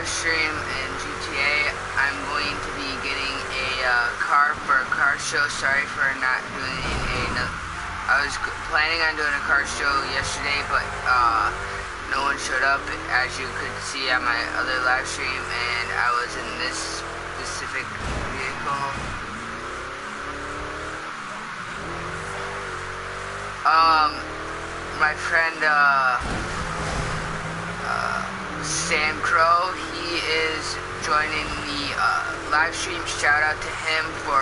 live stream in GTA. I'm going to be getting a car for a car show. Sorry for not doing I was planning on doing a car show yesterday, but no one showed up, as you could see on my other live stream, and I was in this specific vehicle. My friend Sam Crow, he is joining the live stream. Shout out to him for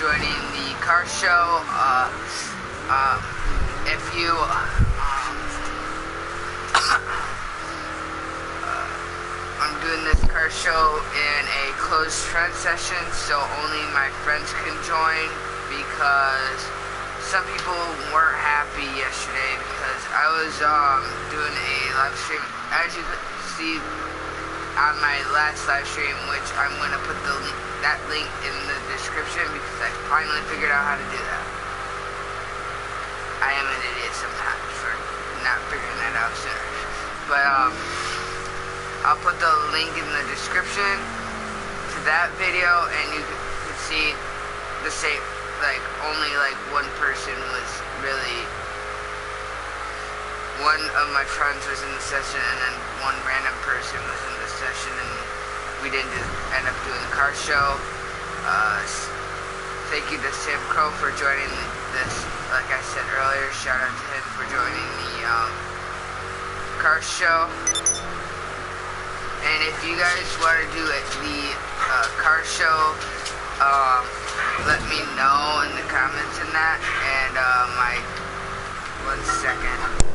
joining the car show. If you I'm doing this car show in a closed friend session, so only my friends can join, because some people weren't happy yesterday because I was doing a live stream, as you could see on my last live stream, which I'm going to put that link in the description because I finally figured out how to do that. I am an idiot sometimes for not figuring that out sooner. But I'll put the link in the description to that video, and you can see the same. Like, only like one person was really, one of my friends was in the session, and then one random person was in the session, and we didn't end up doing the car show. Thank you to Sam Crow for joining this. Like I said earlier, shout out to him for joining the car show. And if you guys want to do the car show, let me know in the comments in that, and one second.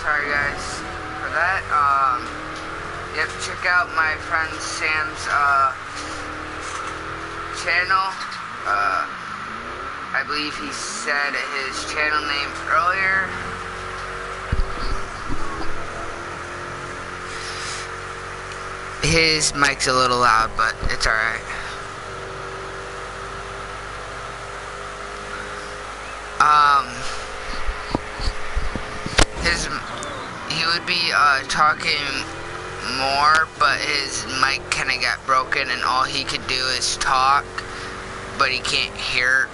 Sorry guys for that. You have to check out my friend Sam's channel. I believe he said his channel name earlier. His mic's a little loud, but it's alright. He would be talking more, but his mic kind of got broken, and all he could do is talk, but he can't hear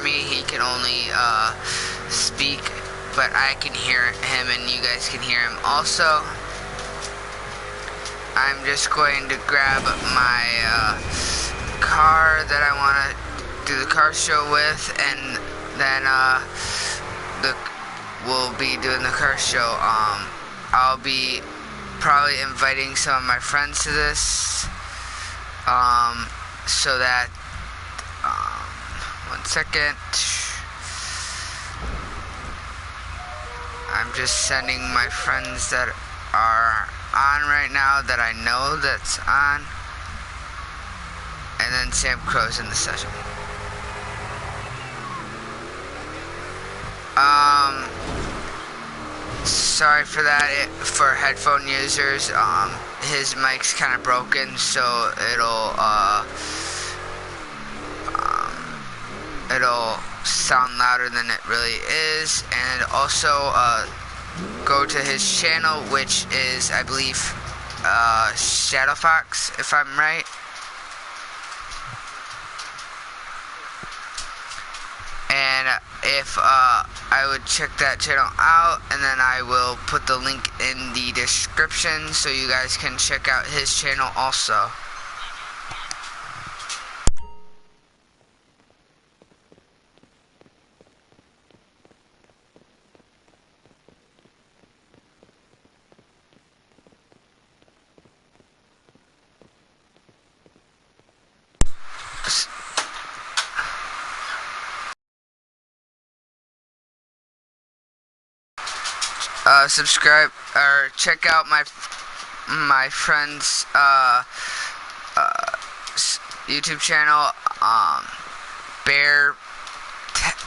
me. He can only speak, but I can hear him, and you guys can hear him also. I'm just going to grab my car that I want to do the car show with, and then we'll be doing the car show. I'll be probably inviting some of my friends to this, so that, one second, I'm just sending my friends that are on right now that I know that's on, and then Sam Crow's in the session. Sorry for that. For headphone users, his mic's kind of broken, so it'll sound louder than it really is. And also go to his channel, which is, I believe, Shadow Fox, if I'm right. And if I would check that channel out, and then I will put the link in the description so you guys can check out his channel also. subscribe or check out my friend's YouTube channel,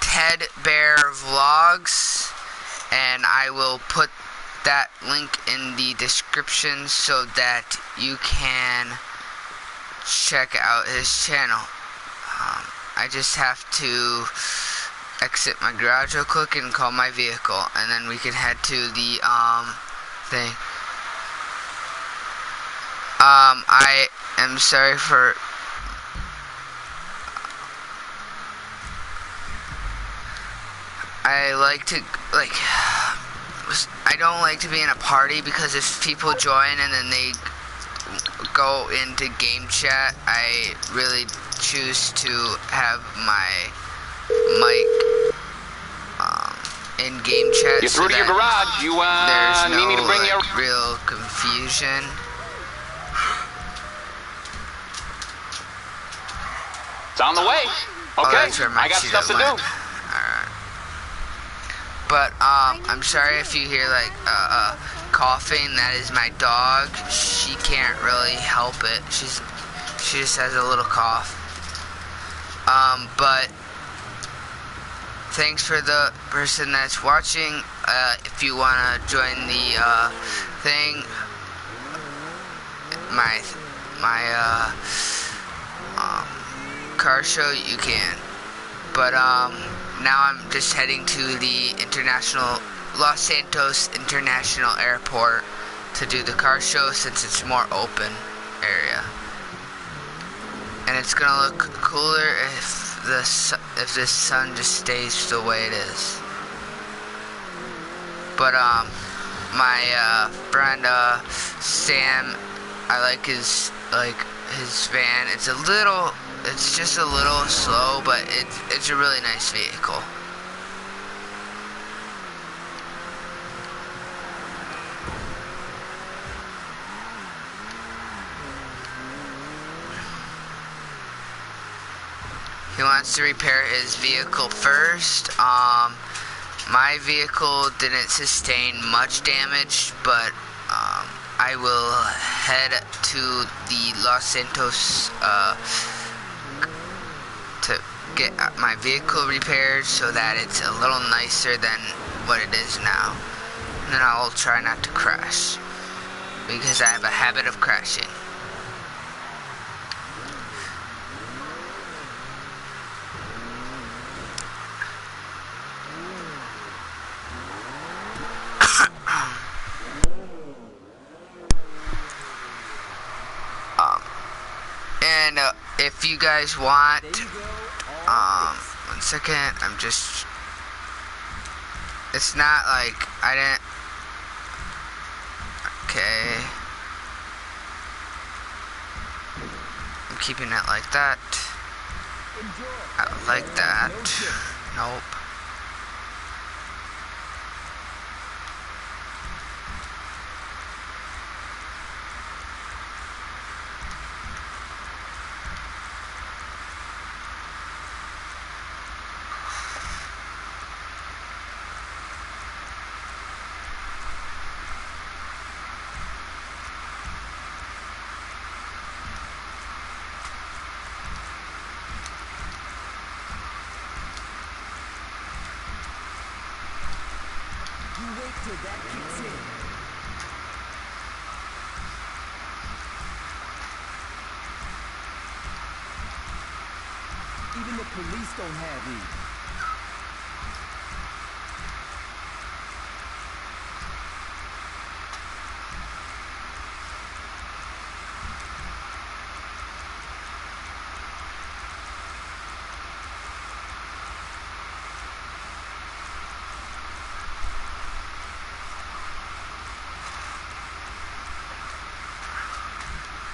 Ted Bear Vlogs, and I will put that link in the description so that you can check out his channel. I just have to exit my garage real quick and call my vehicle, and then we can head to the thing. I am sorry for I don't like to be in a party, because if people join and then they go into game chat, I really choose to have my mic in game chat. You're through to your garage. You there's no need me to bring your real confusion. It's on the way. Okay, I got stuff to do. Alright. But I'm sorry if you hear like coughing. That is my dog. She can't really help it. She just has a little cough. But thanks for the person that's watching. If you wanna join the thing, my car show, you can. But now I'm just heading to the Los Santos International Airport to do the car show, since it's a more open area, and it's gonna look cooler if this sun just stays the way it is. But my friend Sam, I like his van. It's just a little slow, but it's a really nice vehicle. He wants to repair his vehicle first. My vehicle didn't sustain much damage, but I will head to the Los Santos to get my vehicle repaired so that it's a little nicer than what it is now. And then I'll try not to crash, because I have a habit of crashing. And if you guys want, 1 second, it's not like I didn't, okay, I'm keeping it like that, like that, nope. Till that kicks in. Even the police don't have these.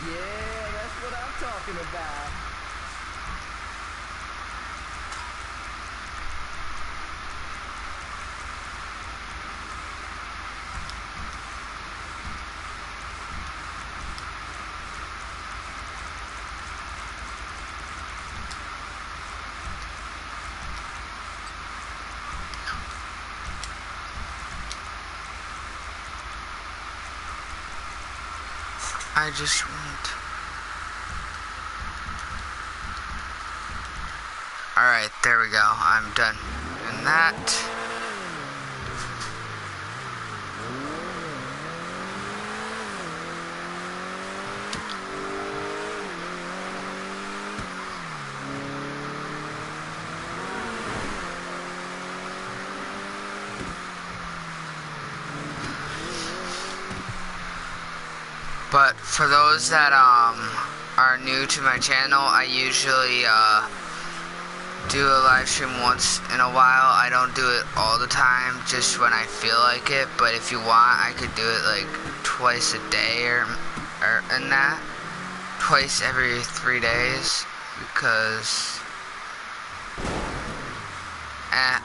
Yeah, that's what I'm talking about. I just won't. Alright, there we go. I'm done doing that. But for those that are new to my channel, I usually do a live stream once in a while. I don't do it all the time, just when I feel like it. But if you want, I could do it like twice a day or in that, twice every 3 days, because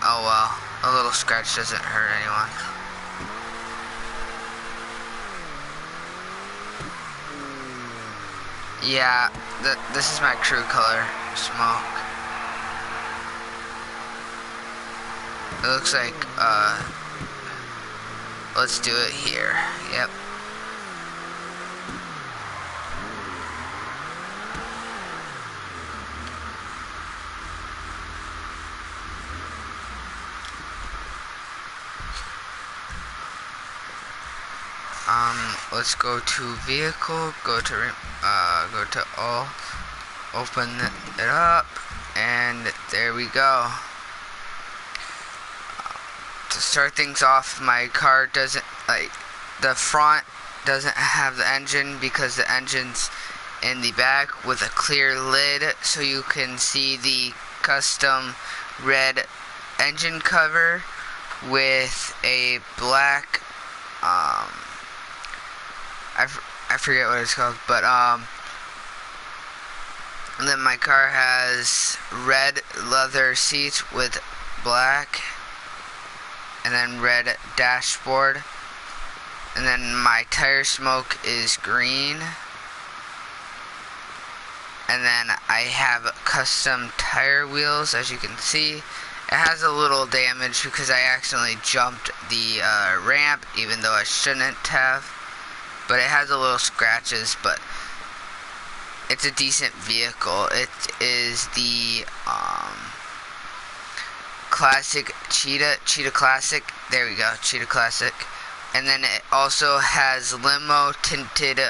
oh well, a little scratch doesn't hurt anyone. Yeah, this is my crew color, smoke. It looks like, let's do it here. Yep. Let's go to vehicle, go to all, open it up, and there we go. To start things off, my car doesn't, like, the front doesn't have the engine because the engine's in the back with a clear lid, so you can see the custom red engine cover with a black, I forget what it's called, but and then my car has red leather seats with black, and then red dashboard, and then my tire smoke is green, and then I have custom tire wheels, as you can see. It has a little damage because I accidentally jumped the ramp, even though I shouldn't have. But it has a little scratches, but it's a decent vehicle. It is the classic Cheetah Classic. There we go, Cheetah Classic. And then it also has limo tinted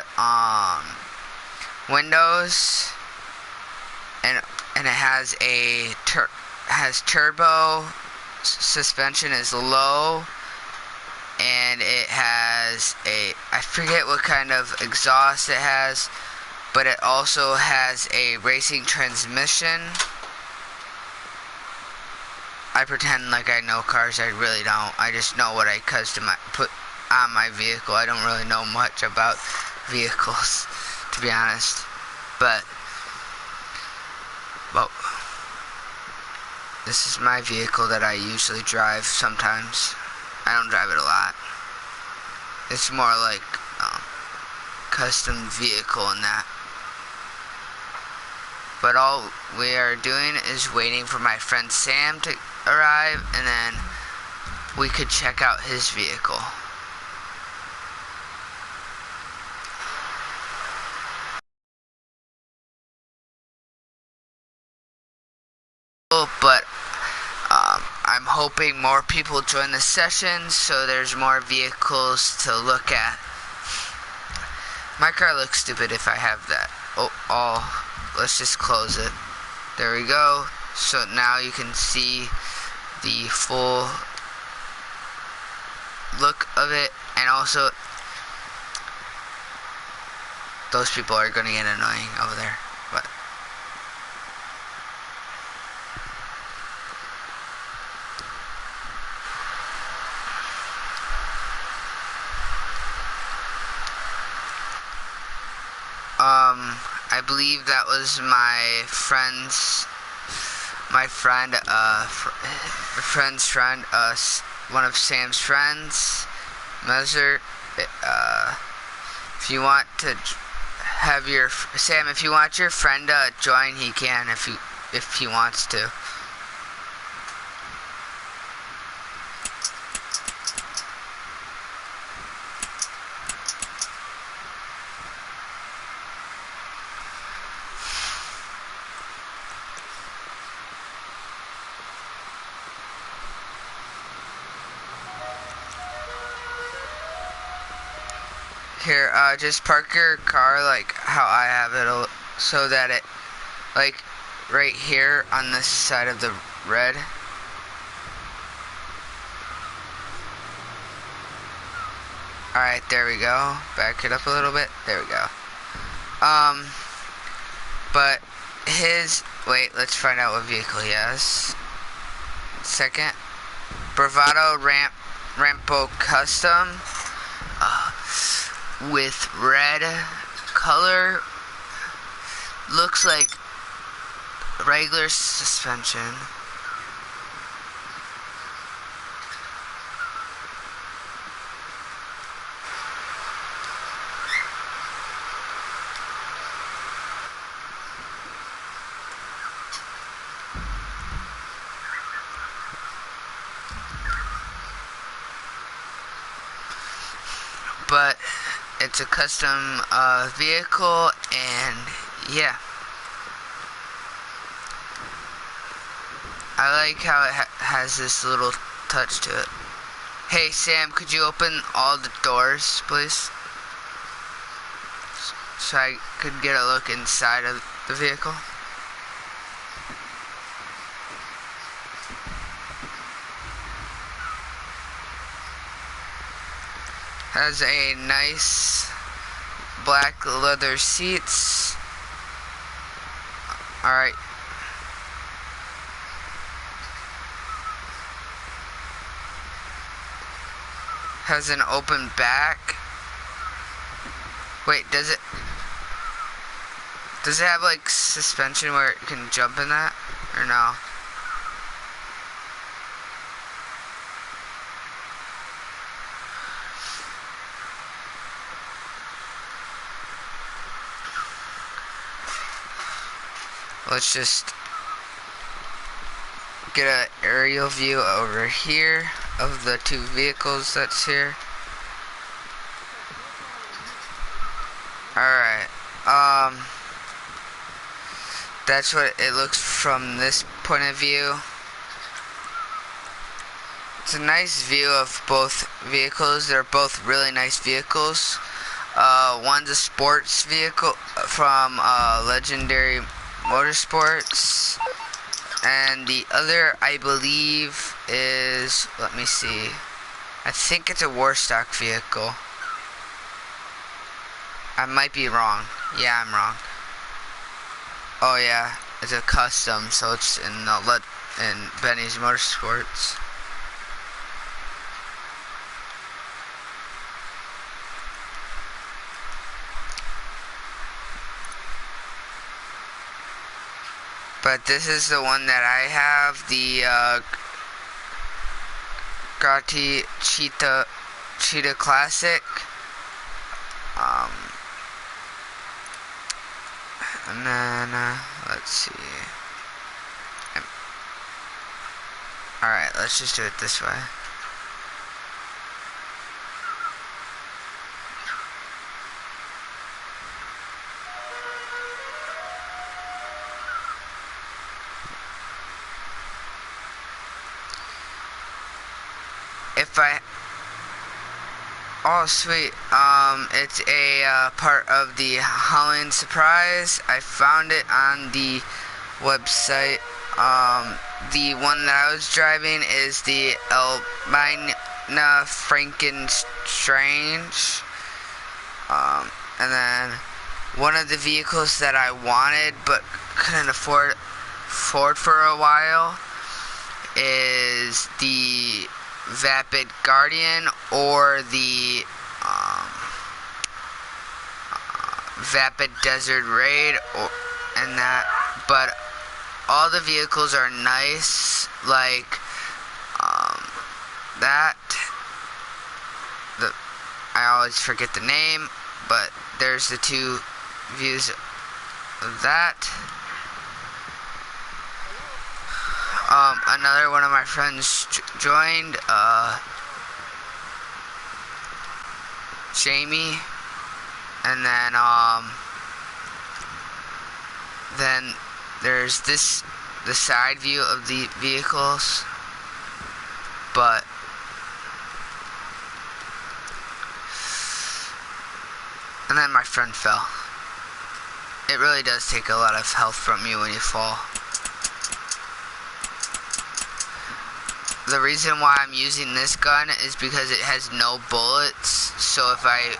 windows, and it has turbo. Suspension is low. And it has I forget what kind of exhaust it has, but it also has a racing transmission. I pretend like I know cars, I really don't. I just know what I put on my vehicle. I don't really know much about vehicles, to be honest. But, well, this is my vehicle that I usually drive sometimes. I don't drive it a lot. It's more like custom vehicle and that. But all we are doing is waiting for my friend Sam to arrive, and then we could check out his vehicle. But I'm hoping more people join the session, so there's more vehicles to look at. My car looks stupid if I have that. Let's just close it. There we go. So now you can see the full look of it, and also those people are going to get annoying over there. But I believe that was my friend's friend, one of Sam's friends, Measure. If you want to have Sam, if you want your friend to join, he can if he wants to. Here, just park your car like how I have it, so that it, like, right here on this side of the red. Alright, there we go. Back it up a little bit. There we go. But wait, let's find out what vehicle he has. Second. Bravado Rampo Custom. With red color. Looks like regular suspension. But it's a custom vehicle, and yeah, I like how it has this little touch to it. Hey Sam, could you open all the doors, please? So I could get a look inside of the vehicle. Has a nice black leather seats. Alright. Has an open back. Wait, does it have like suspension where it can jump in that? Or no? Let's just get an aerial view over here of the two vehicles that's here. Alright, that's what it looks from this point of view. It's a nice view of both vehicles. They're both really nice vehicles. One's a sports vehicle from Legendary Motorsports, and the other, I believe, is, let me see, I think it's a Warstock vehicle. I might be wrong. Yeah, I'm wrong. Oh yeah, it's a custom, so it's in Benny's Motorsports. But this is the one that I have, the Gta5 Classic. And then, let's see. Alright, let's just do it this way. Oh sweet, it's a part of the Halloween surprise. I found it on the website. The one that I was driving is the Albina Frankenstrange. And then one of the vehicles that I wanted but couldn't afford for a while is the Vapid Guardian, or the Vapid Desert Raid, and that. But all the vehicles are nice, like that. I always forget the name, but there's the two views of that. Another one of my friends joined, Jamie, and then there's the side view of the vehicles, but And then my friend fell. It really does take a lot of health from you when you fall. The reason why I'm using this gun is because it has no bullets, so if I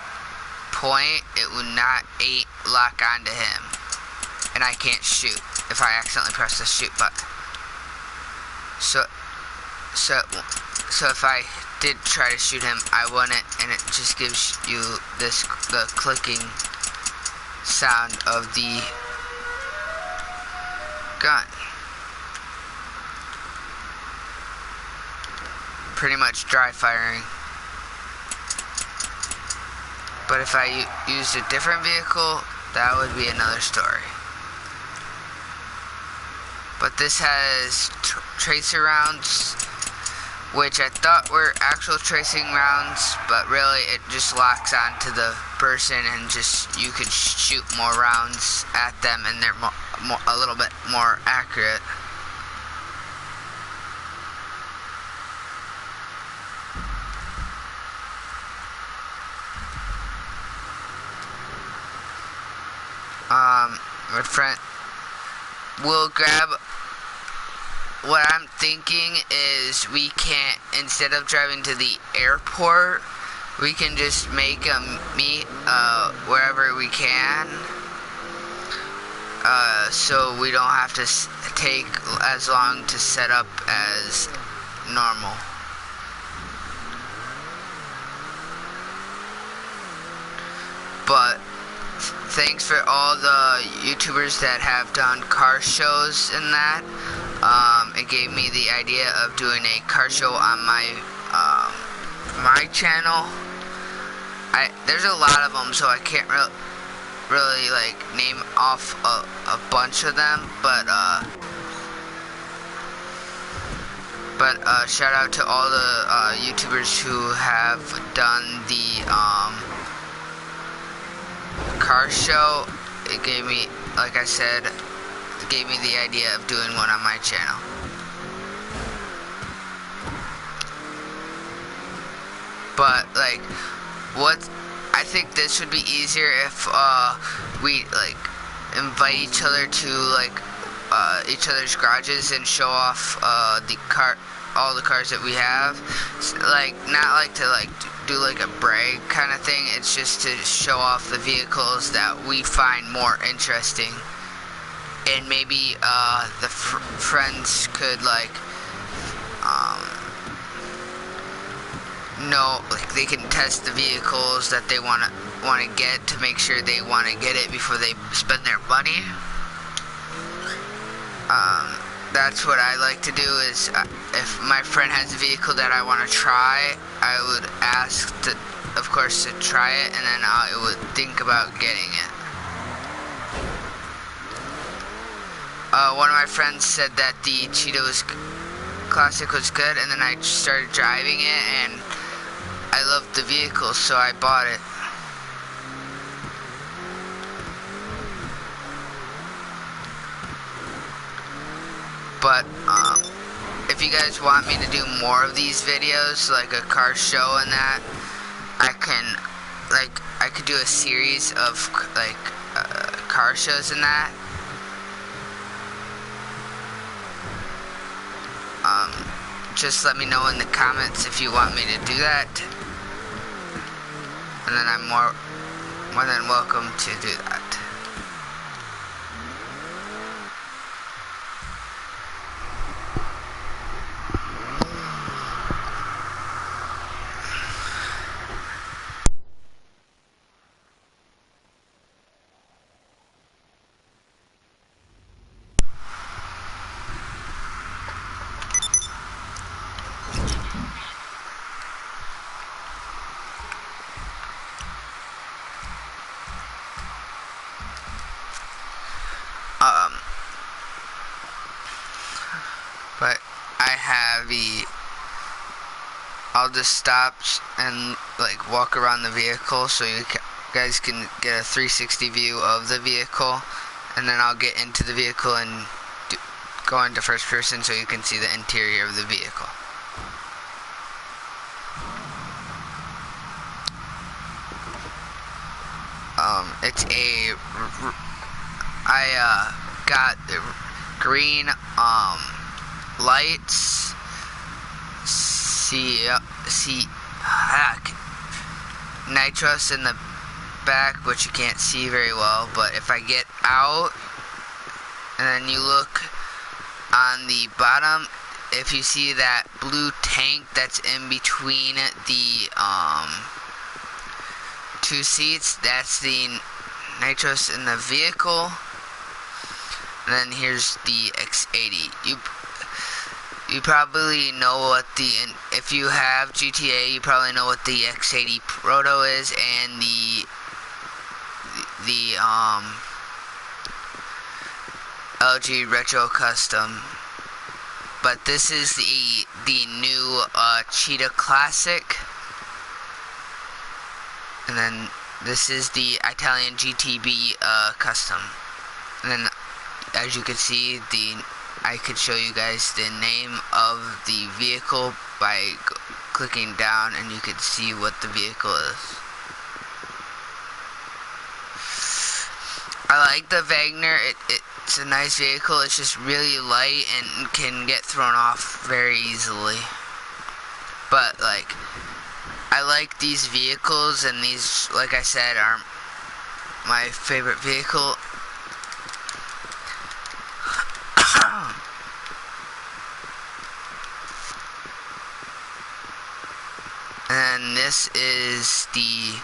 point, it would not lock onto him, and I can't shoot if I accidentally press the shoot button. So if I did try to shoot him, I wouldn't, and it just gives you the clicking sound of the gun. Pretty much dry firing. But if I used a different vehicle, that would be another story. But this has tracer rounds, which I thought were actual tracing rounds, but really it just locks onto the person, and just you could shoot more rounds at them, and they're a little bit more accurate. My friend will grab. What I'm thinking is we can't, instead of driving to the airport, we can just make a meet wherever we can, so we don't have to take as long to set up as normal. But thanks for all the YouTubers that have done car shows and that. It gave me the idea of doing a car show on my channel. There's a lot of them, so I can't really like name off a bunch of them, but shout out to all the YouTubers who have done the car show. It gave me, like I said, it gave me the idea of doing one on my channel. But like, I think this would be easier if we like invite each other to like each other's garages and show off all the cars that we have. Like, not like to like do like a brag kind of thing. It's just to show off the vehicles that we find more interesting, and maybe the friends could like know, like they can test the vehicles that they want to get to make sure they want to get it before they spend their money. That's what I like to do. Is if my friend has a vehicle that I want to try, I would ask to, of course, to try it, and then I would think about getting it. One of my friends said that the Cheetos Classic was good, and then I started driving it, and I loved the vehicle, so I bought it. But if you guys want me to do more of these videos, like a car show and that, I could do a series of like car shows and that. Just let me know in the comments if you want me to do that, and then I'm more than welcome to do that. But I have I'll just stop and like walk around the vehicle so you guys can get a 360 view of the vehicle, and then I'll get into the vehicle and go into first person so you can see the interior of the vehicle. It's a, I got green lights. See nitrous in the back, which you can't see very well. But if I get out, and then you look on the bottom, if you see that blue tank that's in between the two seats, that's the nitrous in the vehicle. And then here's the X80. You probably know what if you have GTA, you probably know what the X80 Proto is, and the LG Retro Custom. But this is the new Cheetah Classic. And then this is the Italian GTB Custom. And then, as you can see, I could show you guys the name of the vehicle by clicking down, and you could see what the vehicle is. I like the Wagner. It's a nice vehicle. It's just really light and can get thrown off very easily. But like, I like these vehicles, and these, like I said, are my favorite vehicle. And this is the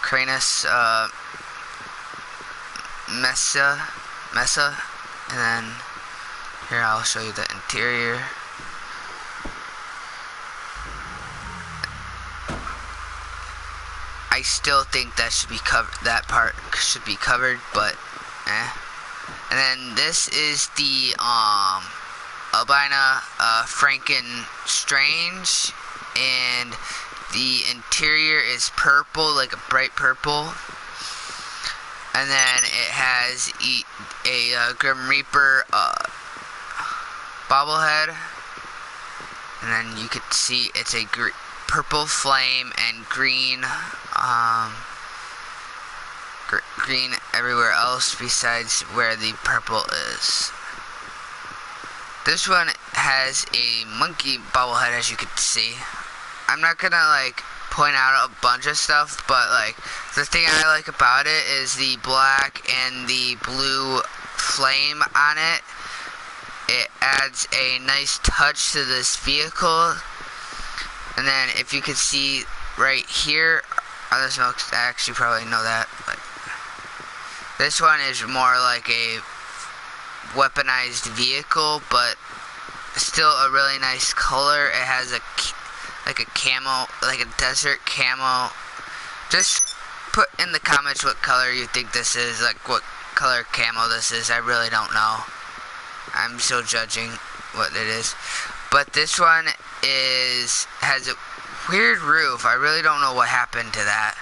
Cranus Mesa, and then here I'll show you the interior. I still think that should be covered. That part should be covered, but And then this is the Albina Frankenstrange, and the interior is purple, like a bright purple. And then it has a Grim Reaper bobblehead. And then you could see it's a purple flame and green, green everywhere else besides where the purple is. This one has a monkey bobblehead, as you can see. I'm not gonna like point out a bunch of stuff, but like the thing I like about it is the black and the blue flame on it. It adds a nice touch to this vehicle. And then if you could see right here, other smokes, I actually probably know that, but this one is more like a weaponized vehicle, but still a really nice color. It has like a camo, like a desert camo. Just put in the comments what color you think this is, like what color camo this is. I really don't know. I'm still judging what it is. But this one has a weird roof. I really don't know what happened to that.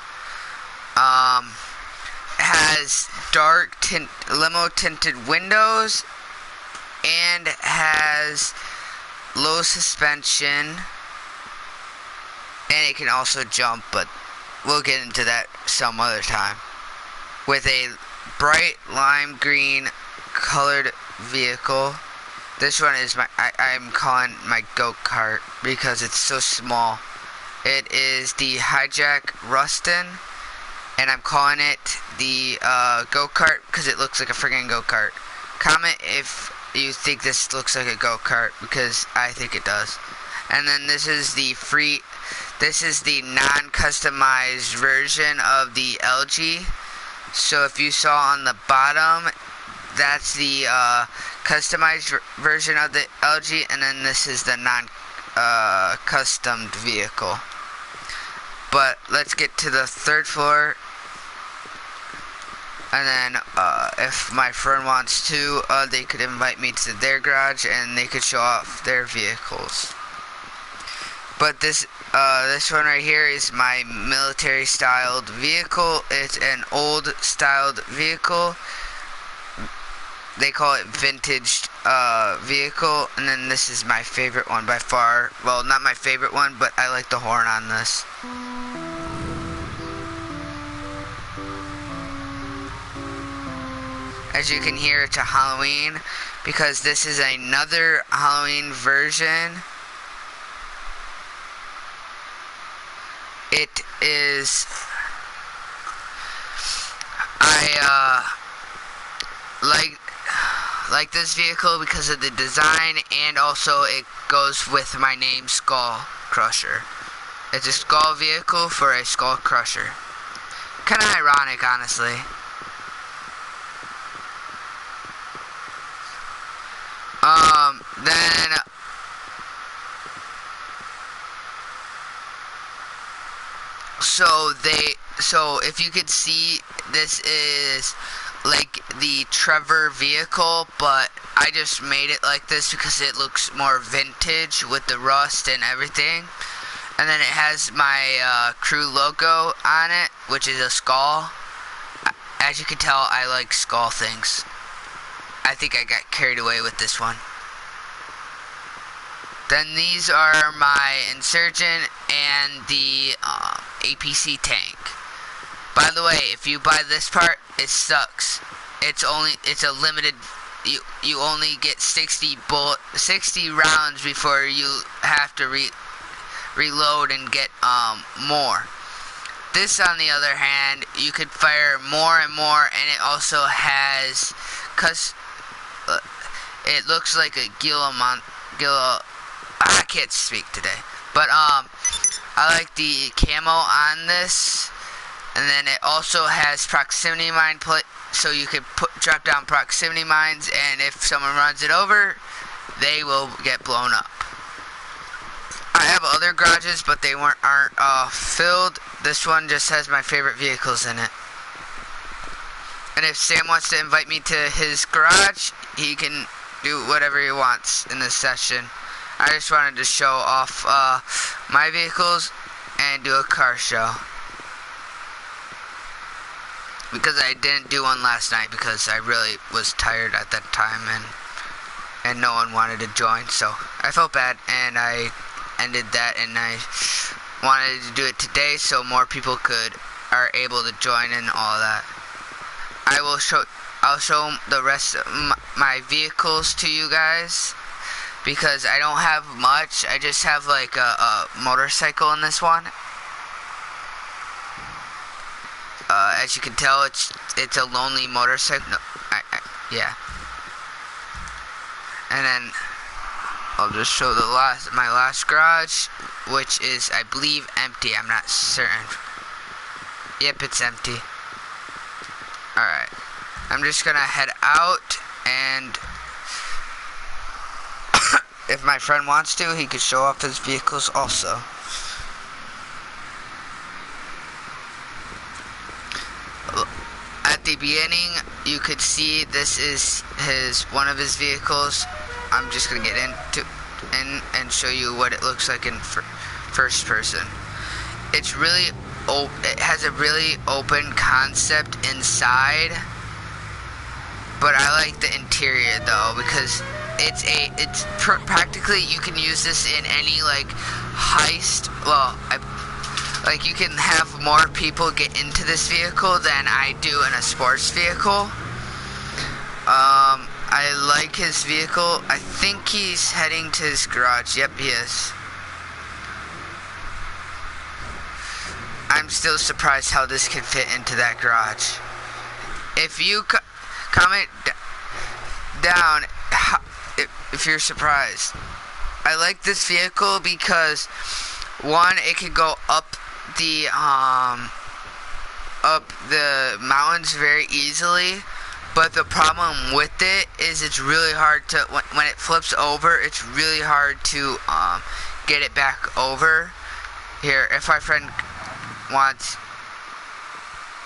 Has dark limo tinted windows, and has low suspension, and it can also jump, but we'll get into that some other time. With a bright lime green colored vehicle. This one is I'm calling my go-kart because it's so small. It is the Hijack Rustin, and I'm calling it the go-kart because it looks like a friggin' go-kart. Comment if you think this looks like a go-kart, because I think it does. And then this is the non-customized version of the LG. So if you saw on the bottom, that's the customized version of the LG, and then this is the non-customed vehicle. But let's get to the third floor, and then if my friend wants to, they could invite me to their garage and they could show off their vehicles. But this one right here is my military styled vehicle. It's an old styled vehicle. They call it vintage vehicle. And then this is my favorite one by far. Well, not my favorite one, but I like the horn on this. As you can hear, it's a Halloween because this is another Halloween version. It is, I like this vehicle because of the design, and also it goes with my name, Skull Crusher. It's a skull vehicle for a skull crusher. Kind of ironic, honestly. Then so if you could see, this is like the Trevor vehicle, but I just made it like this because it looks more vintage with the rust and everything. And then it has my crew logo on it, which is a skull. As you can tell, I like skull things. I think I got carried away with this one. Then these are my Insurgent and the APC tank. By the way, if you buy this part, it sucks. It's a limited. You only get 60 rounds before you have to reload and get more. This, on the other hand, you could fire more and more, and it also has, it looks like a I can't speak today, but I like the camo on this. And then it also has proximity mine so you could drop down proximity mines, and if someone runs it over, they will get blown up. I have other garages, but they aren't filled. This one just has my favorite vehicles in it. And if Sam wants to invite me to his garage, he can do whatever he wants in this session. I just wanted to show off my vehicles and do a car show. Because I didn't do one last night because I really was tired at that time, and no one wanted to join, so I felt bad and I ended that, and I wanted to do it today so more people are able to join and all that. I'll show the rest of my vehicles to you guys because I don't have much. I just have like a motorcycle in this one. As you can tell, it's a lonely motorcycle. No, yeah. And then I'll just show my last garage, which is, I believe, empty. I'm not certain. Yep, it's empty. Alright. I'm just gonna head out, and if my friend wants to, he could show off his vehicles also. At the beginning, you could see this is one of his vehicles. I'm just gonna get in and show you what it looks like in first person. It's really it has a really open concept inside, but I like the interior though because it's practically, you can use this in any like heist. Well, like you can have more people get into this vehicle than I do in a sports vehicle. I like his vehicle. I think he's heading to his garage. Yep, he is. I'm still surprised how this can fit into that garage. If you comment down if you're surprised. I like this vehicle because, one, it can go up the mountains very easily, but the problem with it is it's really hard to, when it flips over, it's really hard to get it back over. Here, if my friend wants,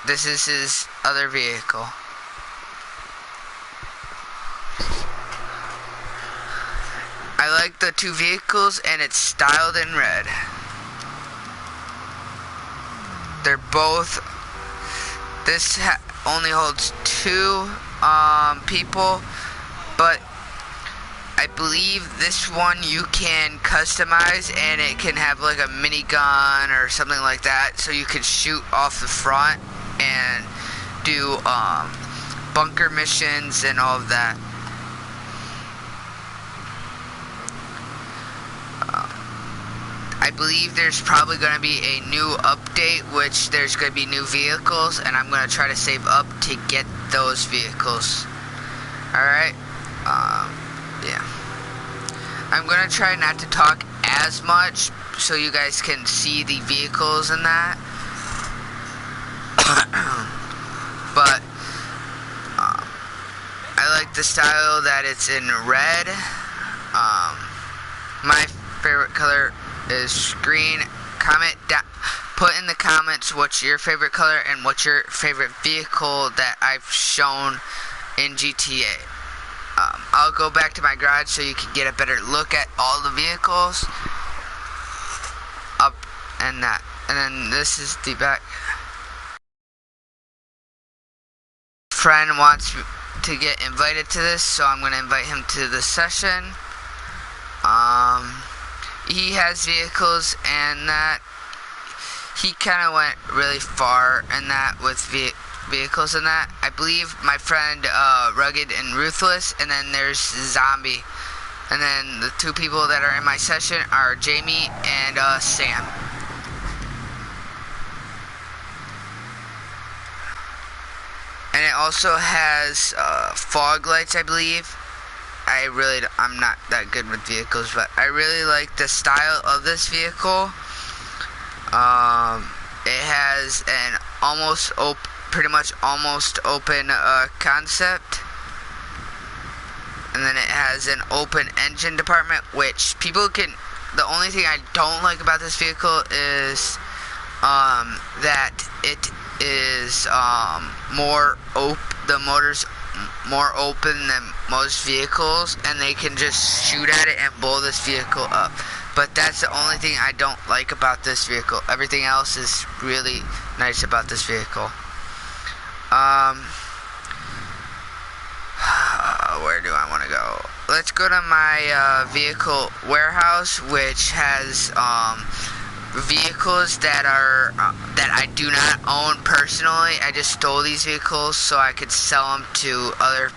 this is his other vehicle. I like the two vehicles, and it's styled in red. They're both, this only holds 2 people, but I believe this one you can customize, and it can have like a minigun or something like that, so you can shoot off the front and do bunker missions and all of that. I believe there's probably going to be a new update, which there's going to be new vehicles, and I'm going to try to save up to get those vehicles. Alright, yeah. I'm going to try not to talk as much so you guys can see the vehicles and that. But I like the style that it's in red. My favorite color is green. Put in the comments what's your favorite color and what's your favorite vehicle that I've shown in GTA. I'll go back to my garage so you can get a better look at all the vehicles. Up and that. And then this is the back. Friend wants to get invited to this, so I'm going to invite him to the session. He has vehicles and that. He kind of went really far in that with vehicles and that. I believe my friend Rugged and Ruthless, and then there's Zombie. And then the two people that are in my session are Jamie and Sam. And it also has fog lights, I believe. I'm not that good with vehicles, but I really like the style of this vehicle. It has an pretty much almost open concept. And then it has an open engine department, which people can... The only thing I don't like about this vehicle is that it is the motor's more open than most vehicles, and they can just shoot at it and blow this vehicle up. But that's the only thing I don't like about this vehicle. Everything else is really nice about this vehicle. Where do I want to go? Let's go to my vehicle warehouse, which has vehicles that I do not own personally. I just stole these vehicles so I could sell them to other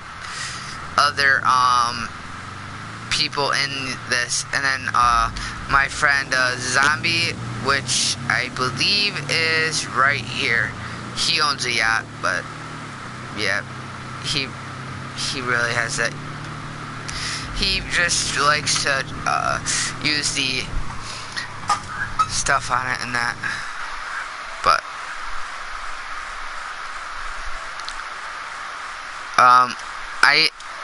people in this. And then my friend Zombie, which I believe is right here. He owns a yacht, but yeah, he really has that. He just likes to use the stuff on it and that. But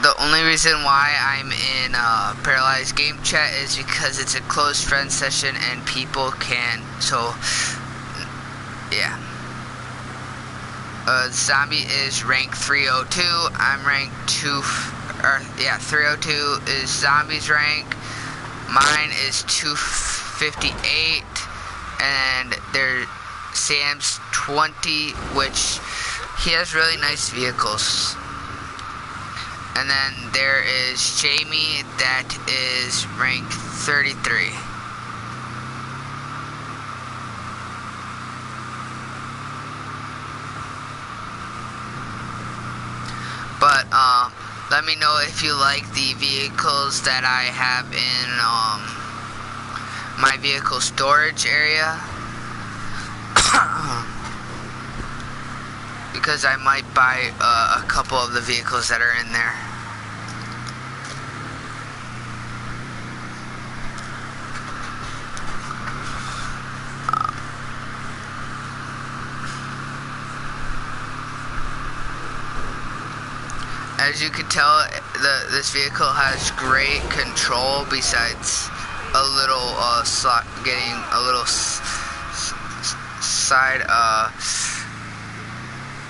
the only reason why I'm in Paralyzed Game Chat is because it's a closed friend session and people can, so yeah. Zombie is rank 302. I'm rank 302 is Zombie's rank. Mine is 258, and Sam's 20, which he has really nice vehicles. And then there is Jamie, that is rank 33. But let me know if you like the vehicles that I have in my vehicle storage area. Because I might buy a couple of the vehicles that are in there. As you can tell, this vehicle has great control, besides a little getting a little side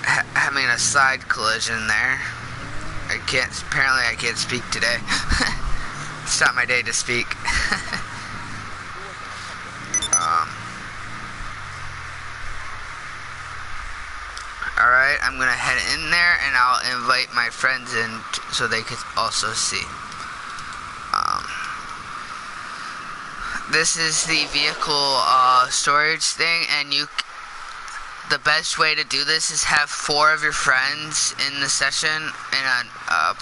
having a side collision there. Apparently I can't speak today. It's not my day to speak. Alright, I'm gonna head in there and I'll invite my friends in so they could also see. This is the vehicle storage thing, and the best way to do this is have 4 of your friends in the session, in a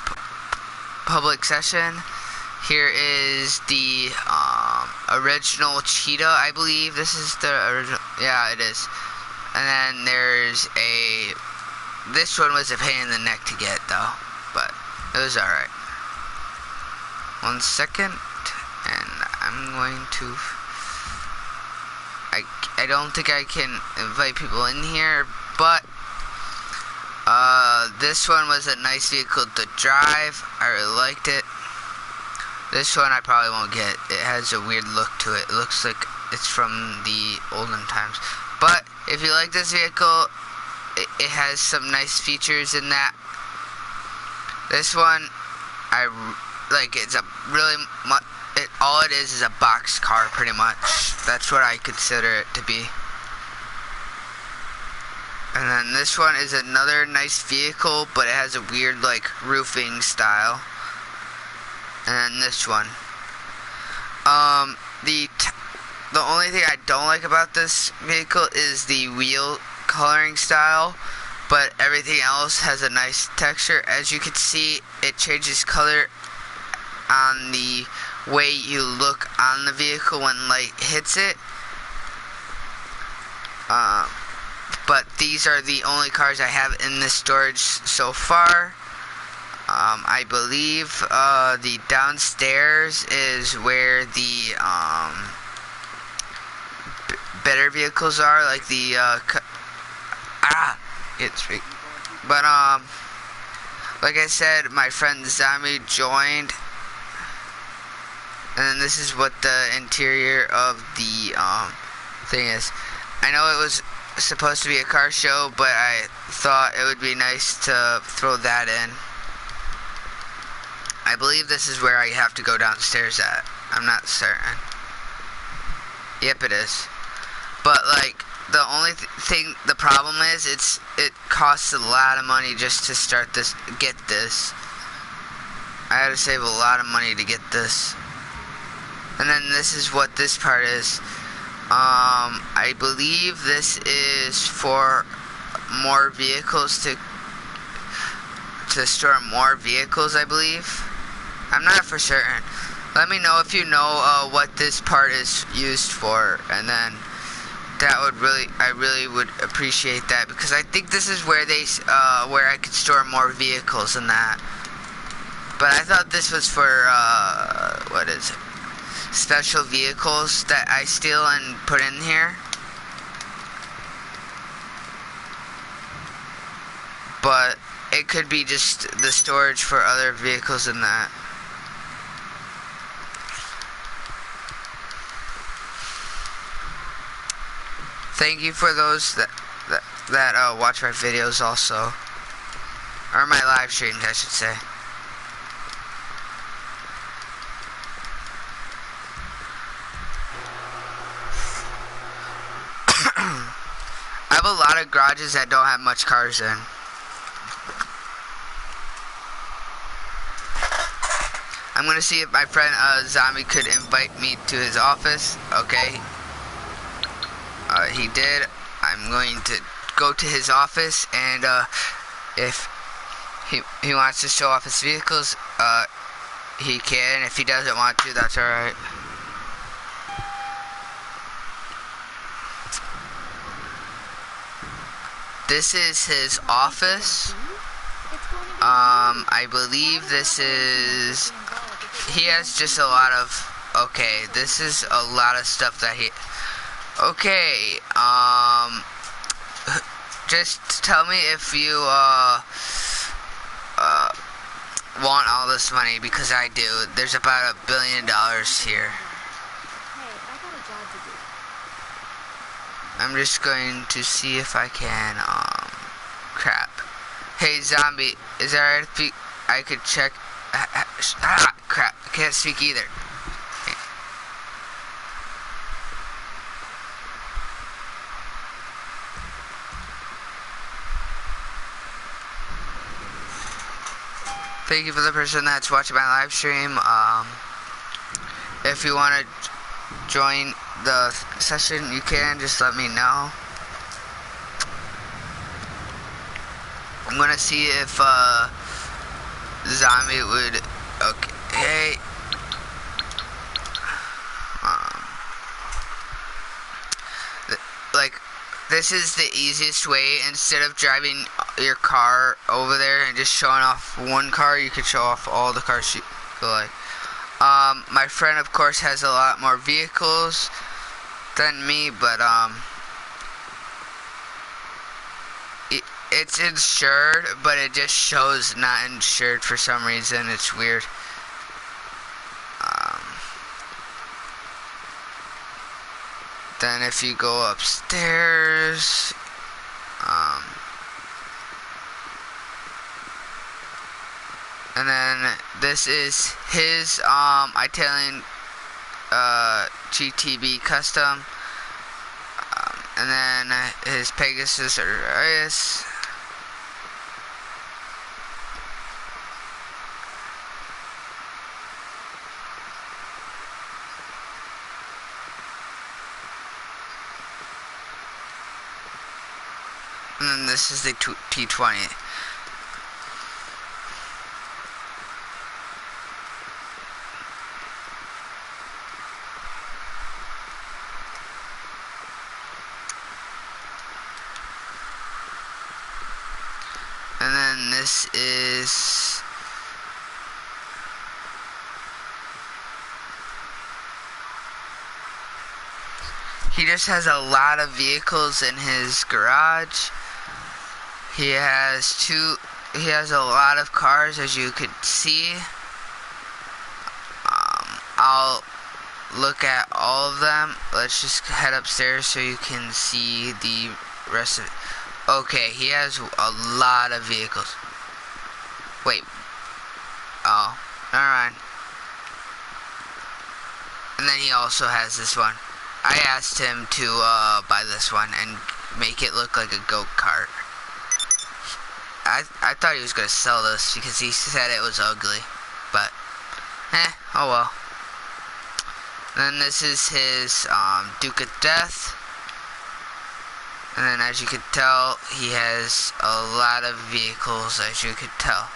public session. Here is the original cheetah, I believe. This is the original. Yeah, it is. And then there's this one was a pain in the neck to get, though, but it was alright. 1 second, and I'm going to... I don't think I can invite people in here, but this one was a nice vehicle to drive. I really liked it. This one I probably won't get. It has a weird look to it. It looks like it's from the olden times. But if you like this vehicle, it has some nice features in that. This one, I like. It's a really all it is a box car, pretty much. That's what I consider it to be. And then this one is another nice vehicle, but it has a weird, like, roofing style. And then this one. The only thing I don't like about this vehicle is the wheel coloring style, but everything else has a nice texture. As you can see, it changes color on the way you look on the vehicle when light hits it. But these are the only cars I have in this storage so far. I believe the downstairs is where the better vehicles are, like the but like I said, my friend Zombie joined, and then this is what the interior of the thing is. I know it was supposed to be a car show, but I thought it would be nice to throw that in. I believe this is where I have to go downstairs at. I'm not certain. Yep, it is. But like, the only the problem is it costs a lot of money just to start this, get this. I had to save a lot of money to get this. And then this is what this part is. I believe this is for more vehicles to store more vehicles, I believe. I'm not for certain. Let me know if you know what this part is used for, and then that would I really would appreciate that, because I think this is where where I could store more vehicles and that. But I thought this was for what is it? Special vehicles that I steal and put in here. But it could be just the storage for other vehicles and that. Thank you for those that watch my videos also. Or my live streams, I should say. I have a lot of garages that don't have much cars in. I'm gonna see if my friend Zombie could invite me to his office. Okay. He did. I'm going to go to his office, and if he wants to show off his vehicles, he can. If he doesn't want to, that's alright. This is his office. I believe this is... He has just a lot of... Okay, this is a lot of stuff that he... Okay, just tell me if you, want all this money, because I do. There's about $1 billion here. Hey, I got a job to do. I'm just going to see if I can, crap. Hey, Zombie, is that alright if I could check, crap, I can't speak either. Thank you for the person that's watching my live stream. If you want to join the session, you can. Just let me know. I'm gonna see if zombie would. Okay. Like, this is the easiest way. Instead of driving your car over there and just showing off one car, you could show off all the cars you like. My friend, of course, has a lot more vehicles than me, but it's insured, but it just shows not insured for some reason. It's weird. Then if you go upstairs, and then this is his Italian GTB custom, and then his Pegasus or Arius. And then this is the T20. And then this is he just has a lot of vehicles in his garage. He has a lot of cars, as you could see. I'll look at all of them. Let's just head upstairs so you can see the rest of it. Okay, he has a lot of vehicles. Wait. Oh, alright. And then he also has this one. I asked him to buy this one and make it look like a go-kart. I thought he was going to sell this because he said it was ugly. But, oh well. Then this is his Duke of Death. And then as you could tell, he has a lot of vehicles, as you could tell.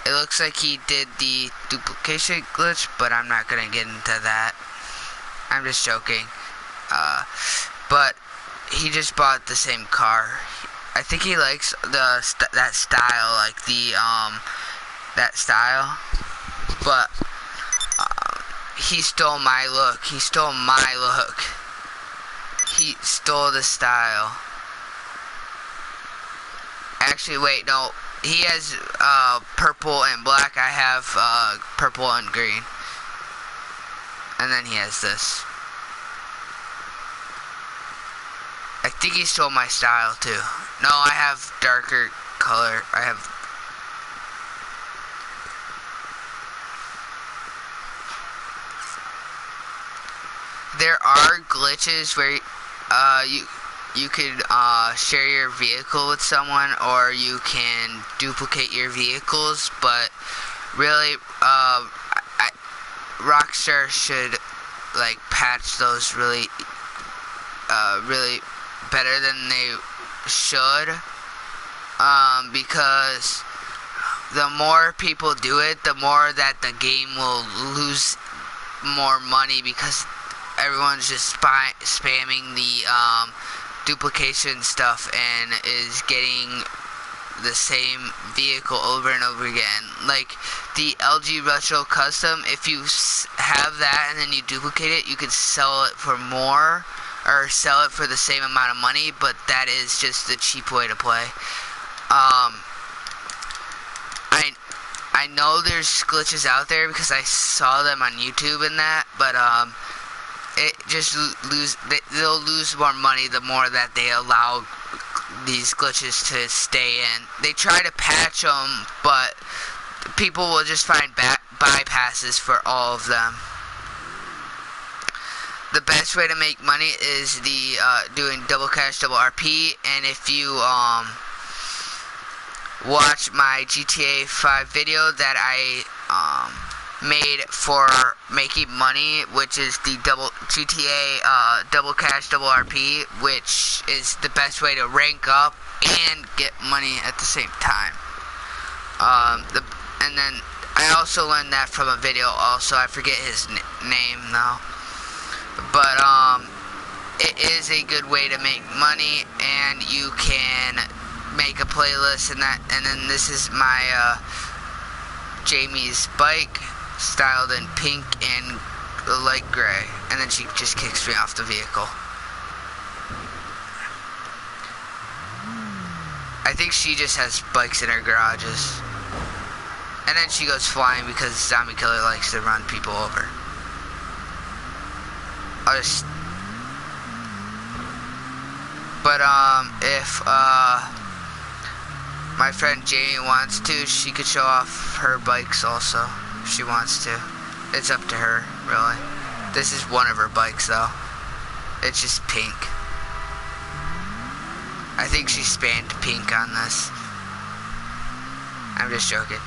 It looks like he did the duplication glitch, but I'm not going to get into that. I'm just joking. But he just bought the same car. I think he likes that style, like the that style. But he stole my look. He stole my look. He stole the style. Actually, wait, no. He has purple and black. I have purple and green. And then he has this. I think he stole my style too. No, I have darker color. I have. There are glitches where you could share your vehicle with someone, or you can duplicate your vehicles. But really, Rockstar should like patch those really better than they should, because the more people do it, the more that the game will lose more money, because everyone's just spamming the duplication stuff and is getting the same vehicle over and over again. Like the LG Retro Custom, if you have that and then you duplicate it, you could sell it for more, or sell it for the same amount of money, but that is just the cheap way to play. I know there's glitches out there because I saw them on YouTube and that, but it just they'll lose more money the more that they allow these glitches to stay in. They try to patch them, but people will just find bypasses for all of them. The best way to make money is the doing double cash, double RP, and if you watch my GTA 5 video that I made for making money, which is the GTA double cash double RP, which is the best way to rank up and get money at the same time. And then I also learned that from a video also. I forget his name though. But it is a good way to make money, and you can make a playlist and that. And then this is my Jamie's bike, styled in pink and light gray, and then she just kicks me off the vehicle. I think she just has bikes in her garages. And then she goes flying because Zombie Killer likes to run people over. But if my friend Jamie wants to, she could show off her bikes also, if she wants to. It's up to her, really. This is one of her bikes though. It's just pink. I think she spanned pink on this. I'm just joking.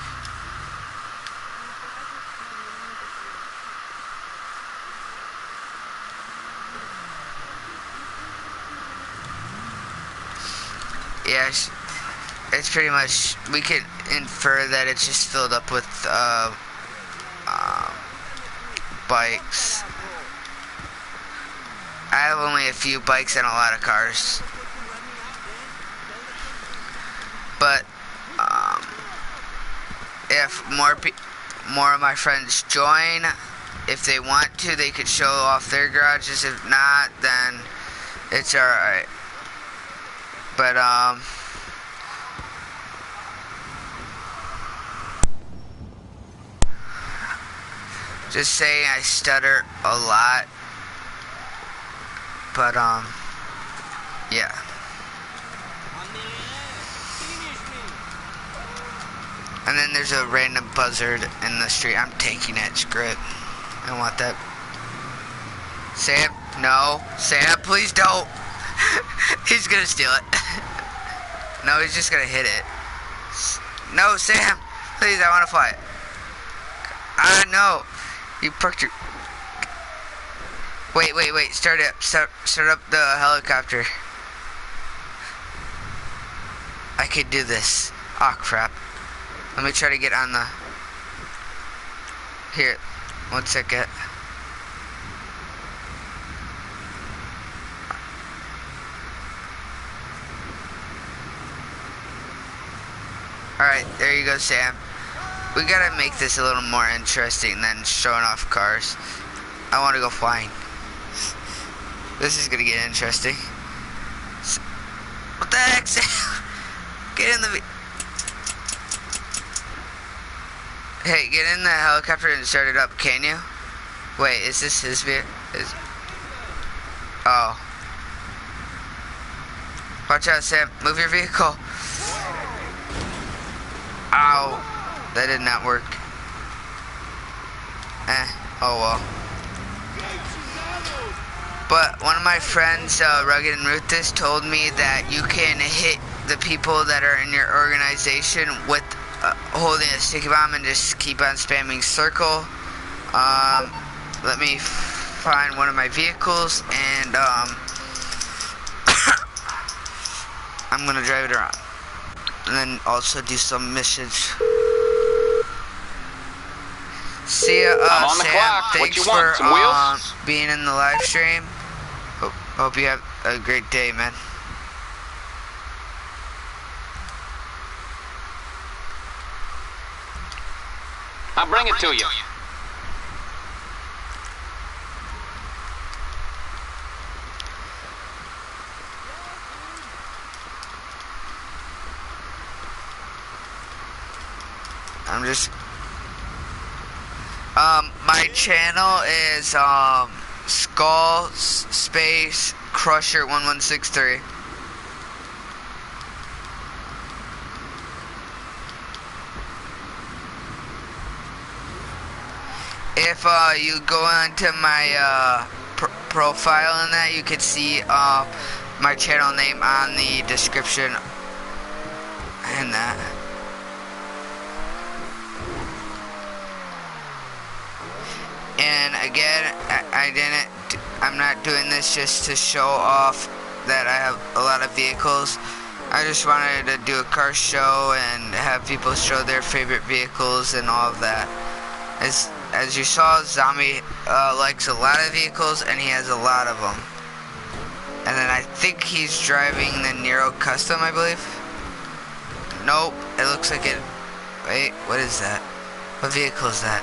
Yeah, it's pretty much, we could infer that it's just filled up with bikes. I have only a few bikes and a lot of cars. But if more of my friends join, if they want to, they could show off their garages. If not, then it's alright. But just saying, I stutter a lot. But yeah. And then there's a random buzzard in the street. I'm taking it. Screw it. I don't want that. Sam, no. Sam, please don't. He's gonna steal it. No, he's just gonna hit it. No, Sam, please, I wanna fly it. No. You parked your... Wait. Start up the helicopter. I could do this. Oh, crap. Let me try to get on the... Here. 1 second. Alright, there you go, Sam. We gotta make this a little more interesting than showing off cars. I wanna go flying. This is gonna get interesting. What the heck, Sam? Get in the... Hey, get in the helicopter and start it up, can you? Wait, is this his vehicle? Oh. Watch out, Sam. Move your vehicle. Ow. That did not work. Oh well. But one of my friends, Rugged and Ruthless, told me that you can hit the people that are in your organization with holding a sticky bomb and just keep on spamming circle. Let me find one of my vehicles and I'm gonna drive it around. And then also do some missions. See ya, I'm on the Sam. clock. Thanks What you want? Some wheels? for being in the live stream. Hope you have a great day, man. I'll bring it to you. I'm just... my channel is, Skull Space Crusher 1163. If, you go onto my, profile in that, you could see, my channel name on the description and that. And again, I'm not doing this just to show off that I have a lot of vehicles. I just wanted to do a car show and have people show their favorite vehicles and all of that. As you saw, Zombie likes a lot of vehicles, and he has a lot of them. And then I think he's driving the Nero Custom, I believe. Nope, it looks like it. Wait, what is that? What vehicle is that?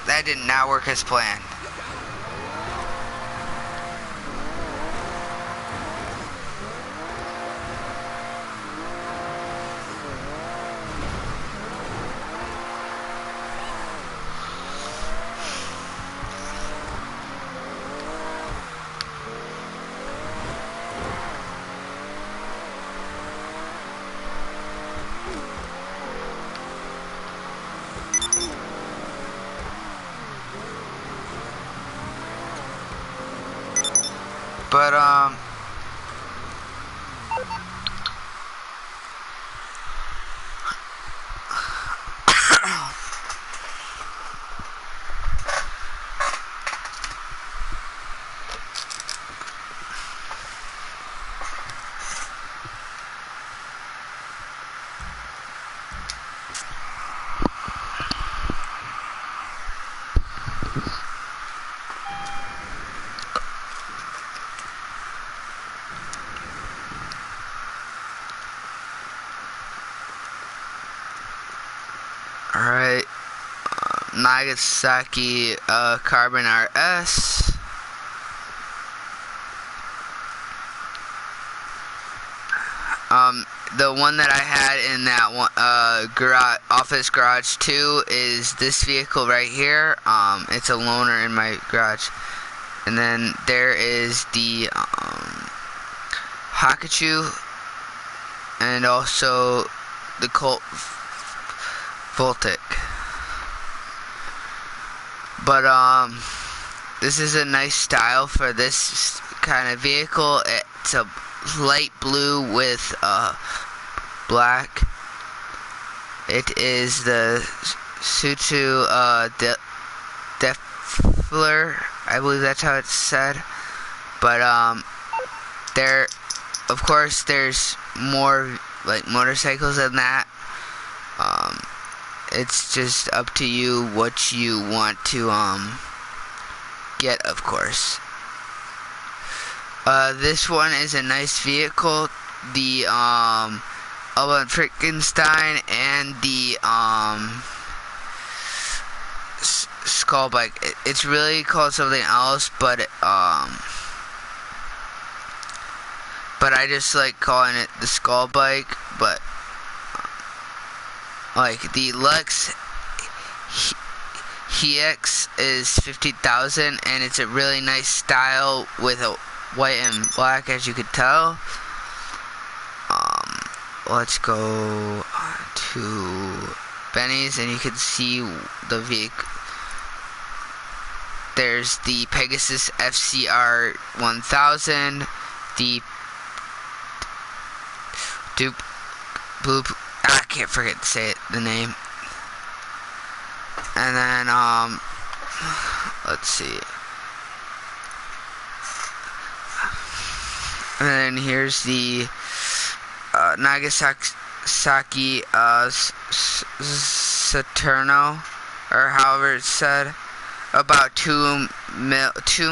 That did not work as planned. But, alright, Nagasaki Carbon RS. The one that I had in that one, office garage 2 is this vehicle right here. It's a loaner in my garage. And then there is the Hakachu, and also the Colt Voltic. But this is a nice style for this kind of vehicle. It's a light blue with black. It is the Sutu Defler, I believe that's how it's said. But there, of course, there's more like motorcycles than that. It's just up to you what you want to get, of course. This one is a nice vehicle. The Alba Frankenstein and the Skull Bike. It's really called something else, but I just like calling it the Skull Bike. But like the Lex HEX is 50,000, and it's a really nice style with a white and black, as you could tell. Let's go to Benny's, and you can see the vehicle. There's the Pegasus FCR 1000, the Blue, I can't forget to say it, the name. And then, let's see. And then here's the Nagasaki Saturno, or however it's said, about $2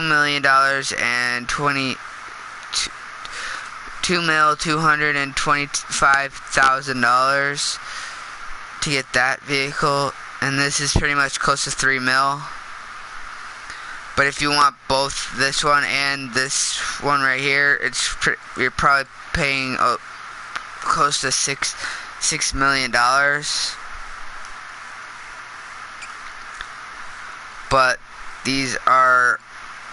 million and $2,225,000 to get that vehicle, and this is pretty much close to $3 million. But if you want both this one and this one right here, you're probably paying close to $6 million. But these are,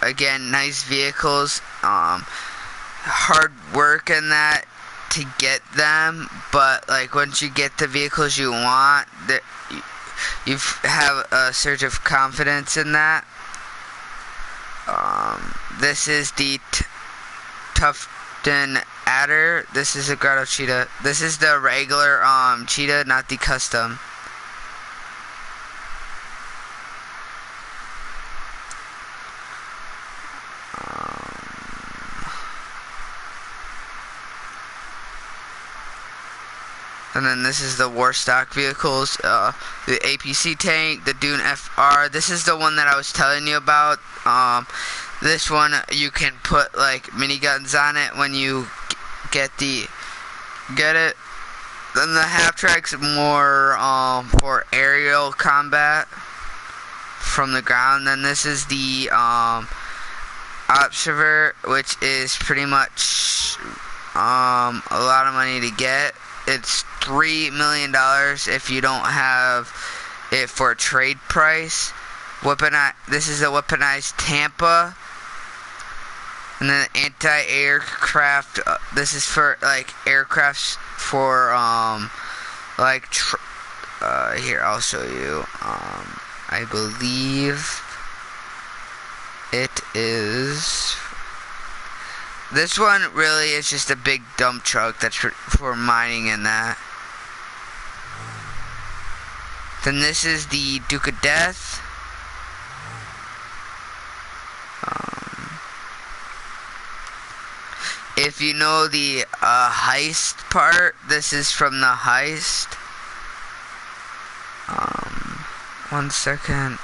again, nice vehicles. Hard work in that to get them, but like once you get the vehicles you want, you have a surge of confidence in that. This is the Then Adder, this is a Grotto Cheetah. This is the regular Cheetah, not the custom. And then this is the war stock vehicles, the APC tank, the Dune FR. This is the one that I was telling you about. This one, you can put like miniguns on it when you get it. Then the half track's more for aerial combat from the ground. Then this is the Observer, which is pretty much a lot of money to get. It's $3 million if you don't have it for a trade price. This is a weaponized Tampa. And then anti-aircraft. This is for like aircrafts for here I'll show you. I believe it is. This one really is just a big dump truck that's for mining and that. Then this is the Duke of Death. If you know the heist part, this is from the heist. One second.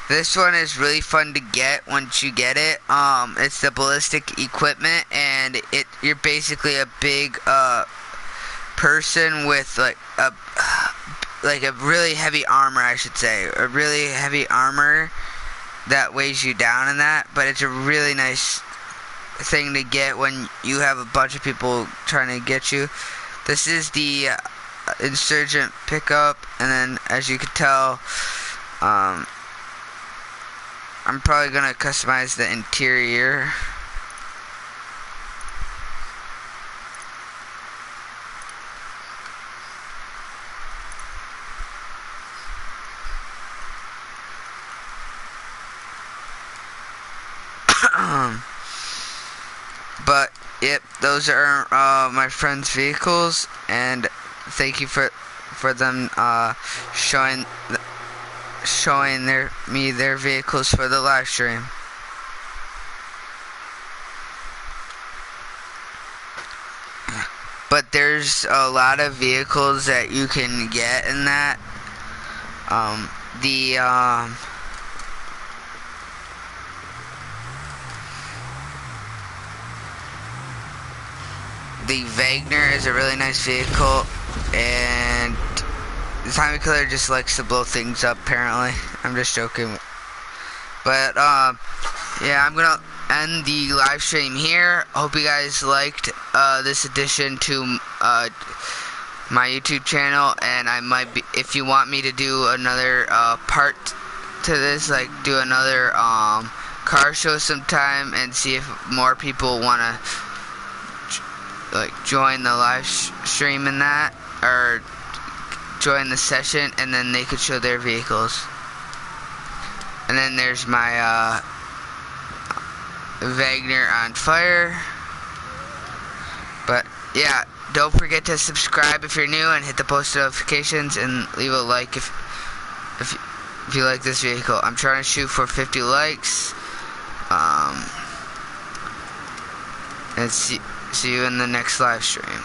This one is really fun to get once you get it. It's the ballistic equipment, and you're basically a big person with like a really heavy armor, I should say, a really heavy armor that weighs you down in that. But it's a really nice thing to get when you have a bunch of people trying to get you. This is the insurgent pickup, and then as you can tell, I'm probably gonna customize the interior. But yep, those are my friend's vehicles, and thank you for them showing their vehicles for the live stream. But there's a lot of vehicles that you can get in that. The Wagner is a really nice vehicle, and the Tommy Killer just likes to blow things up, apparently. I'm just joking. But, yeah, I'm gonna end the live stream here. Hope you guys liked this addition to my YouTube channel, and I might be, if you want me to do another part to this, like do another car show sometime, and see if more people wanna like join the live stream in that, or join the session, and then they could show their vehicles. And then there's my Wagner on fire. But yeah, don't forget to subscribe if you're new, and hit the post notifications, and leave a like if you like this vehicle. I'm trying to shoot for 50 likes. And see you in the next live stream.